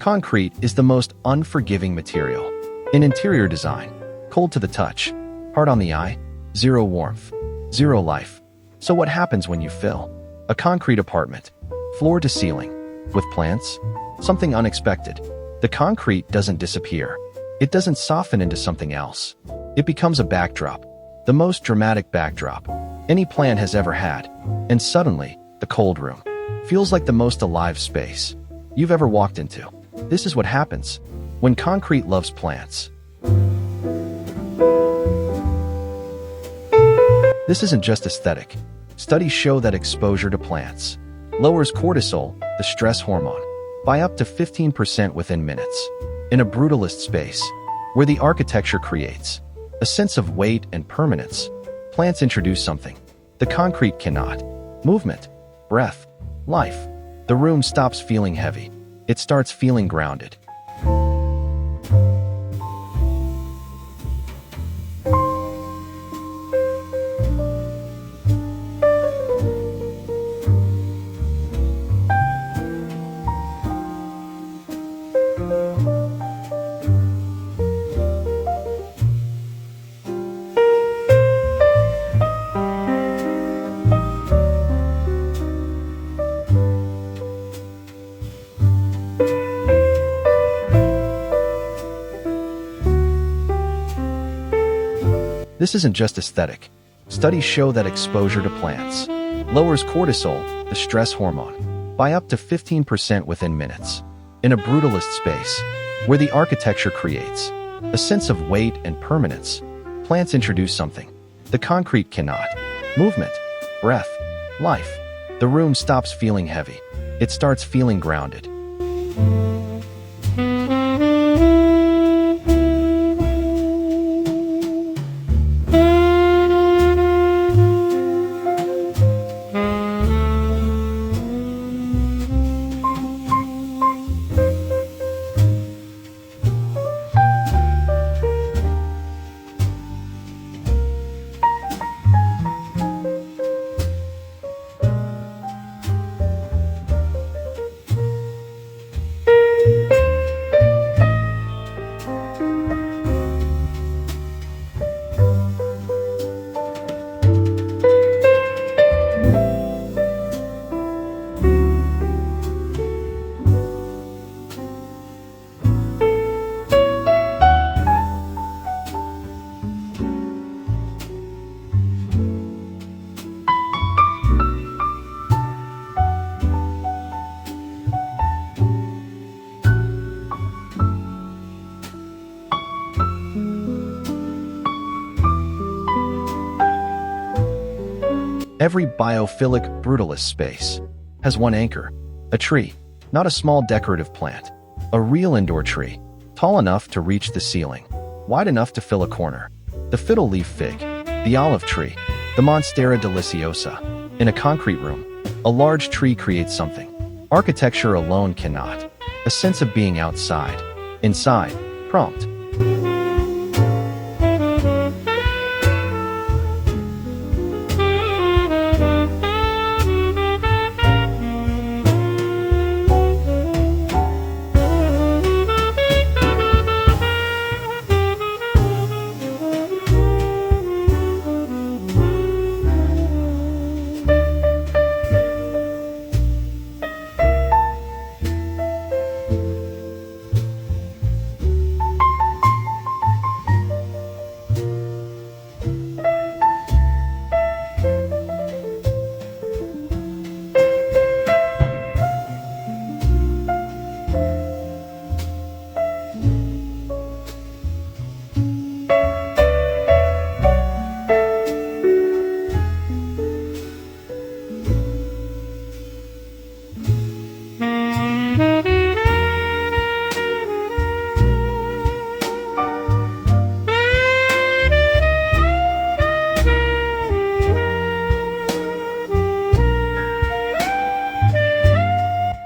Concrete is the most unforgiving material. In interior design, cold to the touch, hard on the eye, zero warmth, zero life. So what happens when you fill a concrete apartment, floor to ceiling, with plants? Something unexpected. The concrete doesn't disappear. It doesn't soften into something else. It becomes a backdrop, the most dramatic backdrop any plant has ever had. And suddenly, the cold room feels like the most alive space you've ever walked into. This is what happens when concrete loves plants. This isn't just aesthetic. Studies show that exposure to plants lowers cortisol, the stress hormone, by up to 15% within minutes. In a brutalist space, where the architecture creates a sense of weight and permanence, plants introduce something the concrete cannot: movement, breath, life. The room stops feeling heavy. It starts feeling grounded. This isn't just aesthetic. Studies show that exposure to plants lowers cortisol, the stress hormone, by up to 15% within minutes. In a brutalist space, where the architecture creates a sense of weight and permanence, plants introduce something the concrete cannot: movement, breath, life. The room stops feeling heavy. It starts feeling grounded. Every biophilic brutalist space has one anchor: a tree, not a small decorative plant, a real indoor tree, tall enough to reach the ceiling, wide enough to fill a corner. The fiddle leaf fig, the olive tree, the monstera deliciosa. In a concrete room, a large tree creates something architecture alone cannot: a sense of being outside, inside, prompt.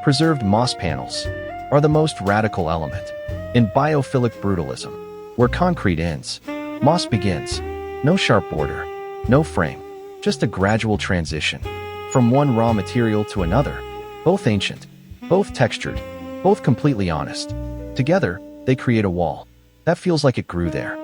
Preserved moss panels are the most radical element. In biophilic brutalism, where concrete ends, moss begins. No sharp border, no frame, just a gradual transition from one raw material to another, both ancient, both textured, both completely honest. Together, they create a wall that feels like it grew there.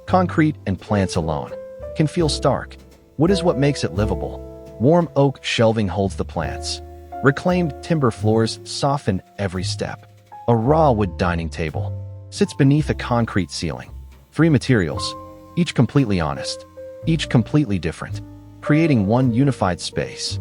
Concrete and plants alone can feel stark. Wood is what makes it livable. Warm oak shelving holds the plants. Reclaimed timber floors soften every step. A raw wood dining table sits beneath a concrete ceiling. 3 materials, each completely honest, each completely different, creating one unified space.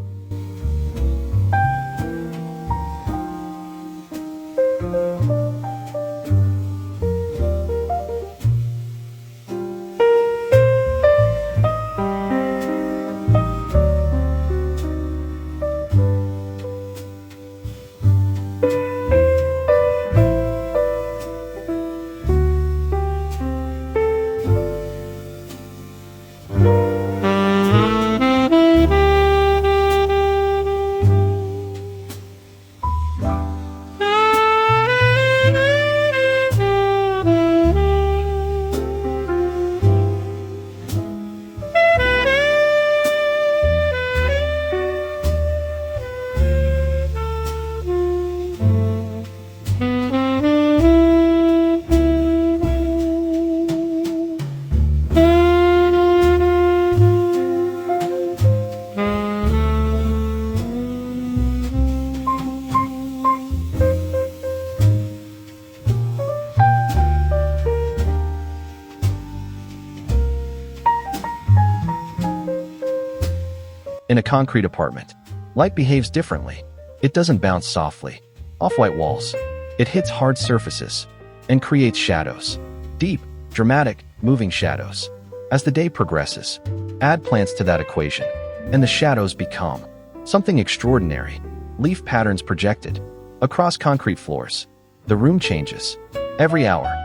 In a concrete apartment, light behaves differently. It doesn't bounce softly off white walls. It hits hard surfaces and creates shadows. Deep, dramatic, moving shadows. As the day progresses, add plants to that equation, and the shadows become something extraordinary. Leaf patterns projected across concrete floors. The room changes every hour.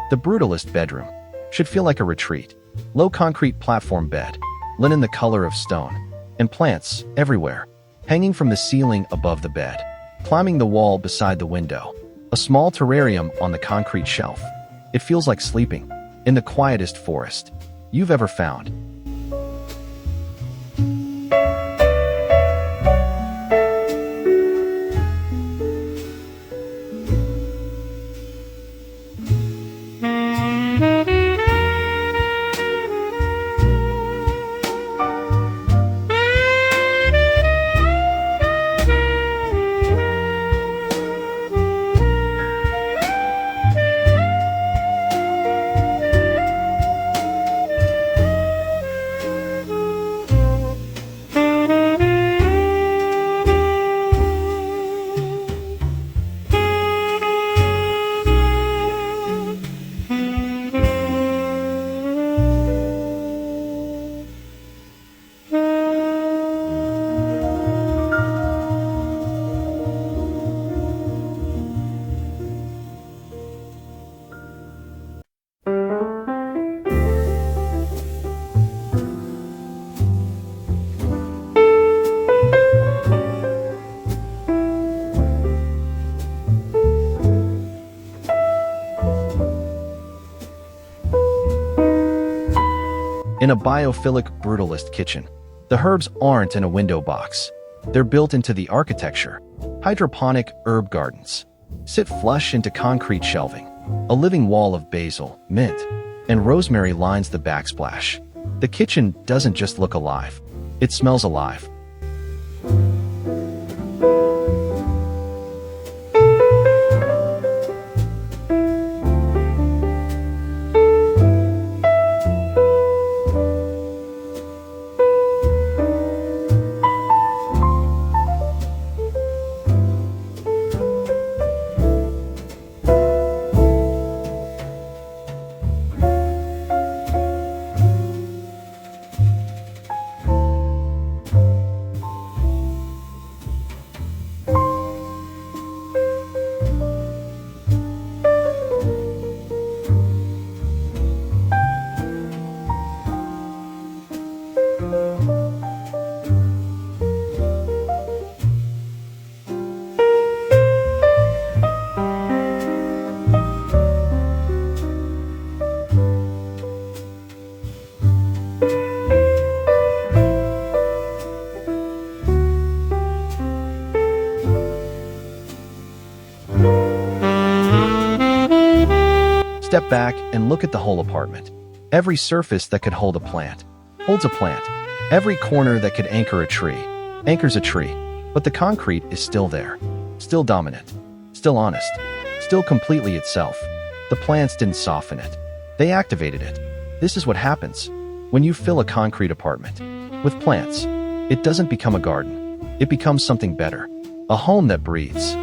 The Brutalist bedroom should feel like a retreat. Low concrete platform bed, linen the color of stone, and plants everywhere, hanging from the ceiling above the bed, climbing the wall beside the window. A small terrarium on the concrete shelf. It feels like sleeping in the quietest forest you've ever found. In a biophilic brutalist kitchen, the herbs aren't in a window box. They're built into the architecture. Hydroponic herb gardens sit flush into concrete shelving. A living wall of basil, mint, and rosemary lines the backsplash. The kitchen doesn't just look alive, it smells alive. Step back and look at the whole apartment. Every surface that could hold a plant holds a plant. Every corner that could anchor a tree anchors a tree. But the concrete is still there, still dominant, still honest, still completely itself. The plants didn't soften it. They activated it. This is what happens when you fill a concrete apartment with plants. It doesn't become a garden. It becomes something better, a home that breathes.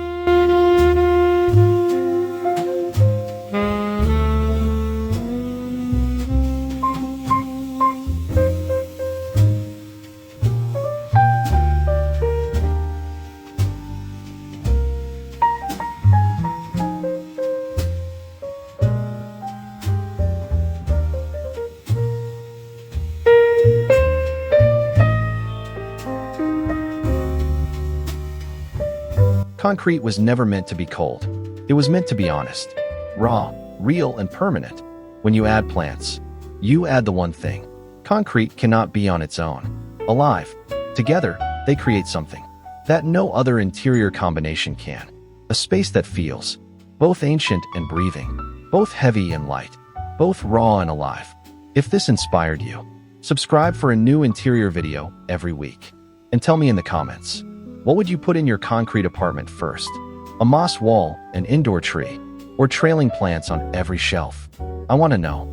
Concrete was never meant to be cold. It was meant to be honest, raw, real, and permanent. When you add plants, you add the one thing. Concrete cannot be on its own. Alive. Together, they create something that no other interior combination can. A space that feels both ancient and breathing, both heavy and light, both raw and alive. If this inspired you, subscribe for a new interior video every week. And tell me in the comments, what would you put in your concrete apartment first? A moss wall, an indoor tree, or trailing plants on every shelf? I want to know.